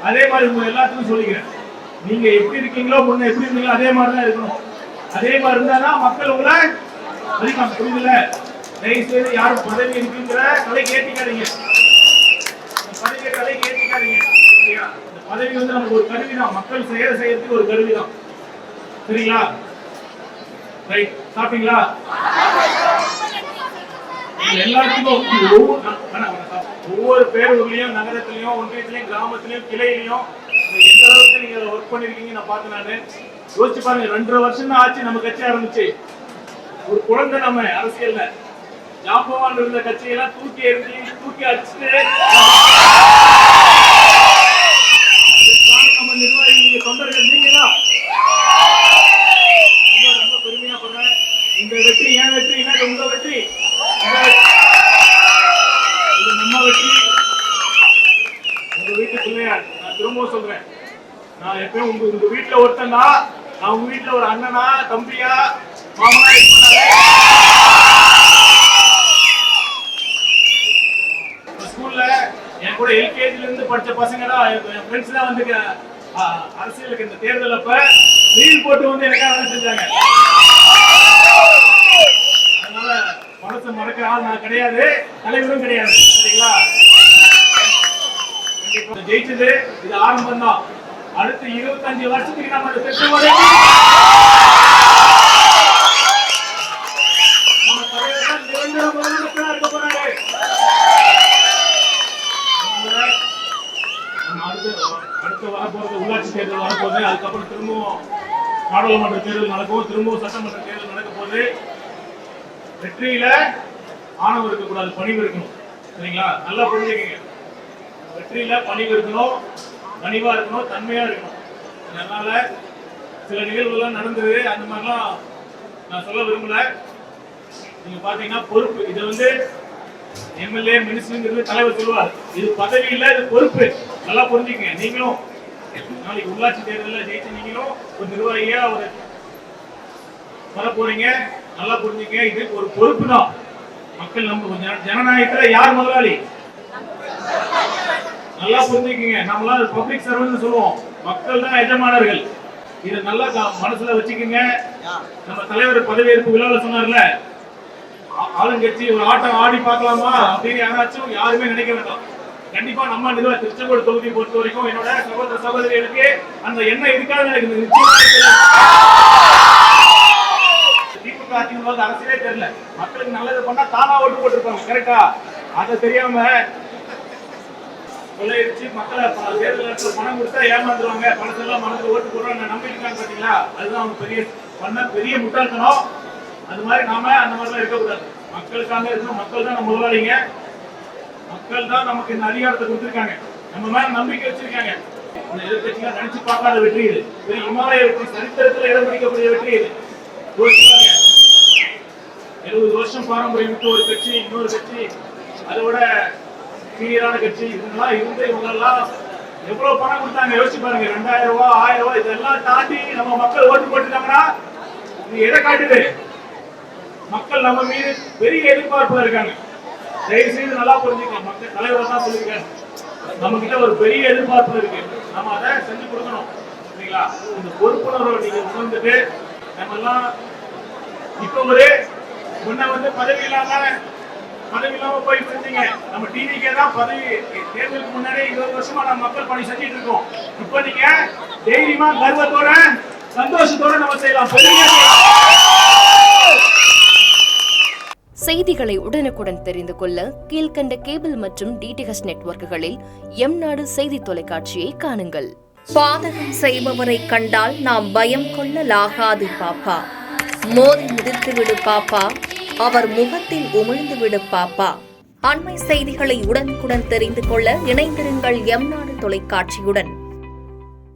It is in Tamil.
அதே மாதிரி உங்க எல்லாத்துக்கும் சொல்லிக்கிறேன், நீங்க எப்படி இருக்கீங்களோ முன்ன எப்படி இருந்தீங்களோ அதே மாதிரி தான் இருக்கணும். அதே மாதிரி இருந்தாதான் மக்கள் உங்களை மதிப்பாங்க. புரியுதுல? தயவு செய்து யாரும் பதவி இருக்குங்கிற கலைக்கு ஏற்றிக்காதீங்க. பதவியை கலைக்கு ஏற்றிக்காதீங்க. சரியா? இந்த பதவி வந்து நமக்கு ஒரு கருவி தான், மக்கள் செய்யறதுக்கு ஒரு கருவி தான். சரிங்களா? ரைட். சாப்பிட்டீங்களா? எல்லாத்துக்கும் ஒவ்வொரு பேரூர்லயும் நகரத்திலயும் ஒன்றியத்திலயும் கிராமத்திலயும் கிளையிலையும் எந்த அளவுக்கு நீங்க ஒர்க் பண்ணிருக்கீங்க நான் பார்த்தேன். நானு யோசிச்சு பாருங்க, 2.5 வருஷம் தான் ஆச்சு நம்ம கட்சி ஆரம்பிச்சு. ஒரு குழந்தை நம்ம அரசியல்ல ஜாம்பவான் இருந்த கட்சியெல்லாம் தூக்கி எறிஞ்சி தூக்கி அடிச்சுட்டு நம்ம நிர்வாகி நீங்க தொண்டர்கள் நீங்க தான். ரொம்ப பெருமையா சொல்றேன். இந்த வெற்றி ஏன் வெற்றினா உங்க வெற்றி, இது நம்ம வெற்றி. உங்க வீட்டு பிள்ளையார் நான் திரும்பவும் சொல்றேன், நான் எப்பயும் உங்க வீட்டுல ஒருத்தனா, நான் உங்க வீட்டுல ஒரு அண்ணனா தம்பியா மாமனா இருப்பேன். ஸ்கூல்ல என் கூட எல்கேஜில இருந்து படிச்ச பசங்க தான், என் ஃப்ரெண்ட்ஸ் தான் வந்து அரசியலுக்கு இந்த தேர்தல் அப்ப லீவ் போட்டு வந்து எனக்காக வேலை செஞ்சாங்க. அதனால மனசை மறக்கிற ஆள் நான் கிடையாது, தலைவரும் கிடையாது. சரிங்களா? ஜெயிச்சது இது ஆரம்பம் தான். அடுத்து 25 வருஷத்துக்கு நம்ம திட்டமிட நம்ம தலைவர் நிரந்தர முதலமைச்சரா இருக்க போறாரு. அடுத்து வரப்போறது உள்ளாட்சி தேர்தல் வரப்போகுது. அதுக்கப்புறம் திரும்பவும் நாடாளுமன்ற தேர்தல் நடக்கும், திரும்பவும் சட்டமன்ற தேர்தல் நடக்க போகுது. வெற்றியில ஆணவம் இருக்கக்கூடாது, பணிவு இருக்கணும். சரிங்களா? நல்லா புரிஞ்சுக்கங்க. வெற்றியில பணிவு இருக்கணும், பணிவா இருக்கணும், தன்மையா இருக்கணும். அதனால சில நிகழ்வுகள்லாம் நடந்தது, அந்த மாதிரிலாம் நான் சொல்ல விரும்பல. நீங்க பாத்தீங்கன்னா பொறுப்பு, இது வந்து எம்எல்ஏ மினிஸ்டருங்கிறது தலைவர் சொல்லுவார், இது பதவி இல்ல, இது பொறுப்பு. நல்லா புரிஞ்சுக்கங்க. நீங்களும் நாளைக்கு உள்ளாட்சி தேர்தலில் ஜெயிச்சு நீங்களும் ஒரு நிர்வாகியா ஒரு வர போறீங்க. நல்லா புரிஞ்சுக்கங்க, இது ஒரு பொறுப்பு தான். மக்கள் நம்ம ஜனநாயகத்துல யார் முதலாளி? நல்லா புரிஞ்சுக்கங்க. நம்மளாம் பப்ளிக் சர்வன்ட் சொல்லுவோம், மக்கள் தான் எஜமானர்கள். இதை நல்லா மனசுல வச்சுக்கோங்க. நம்ம தலைவர் பதவியேற்பு விழாவில் சொன்னார்ல, ஆளுங்கட்சி ஒரு ஆட்டம் ஆடி பார்க்கலாமா அப்படின்னு யாராச்சும் யாருமே நினைக்க வேண்டாம். கண்டிப்பா நம்ம நிர்வாக திருச்செங்கோடு தொகுதி பொறுத்த வரைக்கும் என்னோட சகோதர சகோதரிகளுக்கு அந்த எண்ணம் இருக்காது எனக்கு நிச்சயமா. திமுக அதிமுக அரசியலே தெரியல, மக்களுக்கு நல்லது பண்ணா தானா ஓட்டு போட்டிருப்பாங்க. கரெக்டா? அதை தெரியாம கொள்ளையடிச்சு மக்களை தேர்தல் நேரத்தில் பணம் கொடுத்தா ஏமாந்துருவாங்க, பணத்தெல்லாம் மனதில் ஓட்டு போடுறாங்க நம்பிக்கைக்காங்க. பாத்தீங்களா? அதுதான் அவங்க பெரிய முட்டாள்தனம். அது மாதிரி நாம அந்த மாதிரிலாம் இருக்கக்கூடாது. மக்களுக்காக இருக்கணும். மக்கள் தான் நம்ம முதலாளிங்க. மக்கள் தான் நமக்கு இந்த அதிகாரத்தை கொடுத்திருக்காங்க, நம்ம மேல நம்பிக்கை வச்சிருக்காங்க. இந்த எதிர்கட்சிகள் நினைச்சு பார்க்காத வெற்றி இது. பெரிய இமாலய வெற்றி, சரித்திரத்தில் இடம் பிடிக்கக்கூடிய வெற்றி இது. 70 வருஷம் பாரம்பரியம் மிக்க ஒரு கட்சி, இன்னொரு கட்சி அதோட சீனியரான கட்சி, இதெல்லாம் இருந்து இவங்கெல்லாம் எவ்வளவு பணம் கொடுத்தாங்க யோசிச்சு பாருங்க. 2000 ரூபாய் 1000 ரூபாய் இதெல்லாம் தாண்டி நம்ம மக்கள் ஓட்டு போட்டுட்டாங்கன்னா இது எதை காட்டுது? மக்கள் நம்ம மீது பெரிய எதிர்பார்ப்புல இருக்காங்க. தயவு செய்து நல்லா புரிஞ்சுக்கலாம். மக்கள் தலைவர் தான் சொல்லியிருக்காரு, நம்ம கிட்ட ஒரு பெரிய எதிர்பார்ப்பு இருக்கு, நம்ம அதை செஞ்சு கொடுக்கணும். சரிங்களா? இந்த பொறுப்புணர்வை நீங்க உணர்ந்துட்டு நம்ம எல்லாம் இப்ப ஒரு முன்ன வந்து பதவி இல்லாம போய் செஞ்சீங்க. நம்ம டிவிக்கே தான் பதவி தேர்தலுக்கு முன்னாடி 20 வருஷமா நம்ம மக்கள் பணி செஞ்சுட்டு இருக்கோம். இப்ப நீங்க தைரியமா கர்வத்தோட சந்தோஷத்தோட நம்ம செய்யலாம். செய்திகளை உடனுக்குடன் தெரிந்து கொள்ள கீழ்கண்ட கேபிள் மற்றும் டிடிஎச் நெட்வொர்க்குகளில் எம்நாடு செய்தி தொலைக்காட்சியை காணுங்கள். பாதகம் செய்பவரை கண்டால் நாம் பயம் கொள்ளலாகாது பாப்பா. மோதி மிதித்து விடு பாப்பா, அவர் முகத்தில் உமிழ்ந்து விடு பாப்பா. அண்மை செய்திகளை உடனுக்குடன் தெரிந்து கொள்ள இணைந்திருங்கள் எம்நாடு தொலைக்காட்சியுடன்.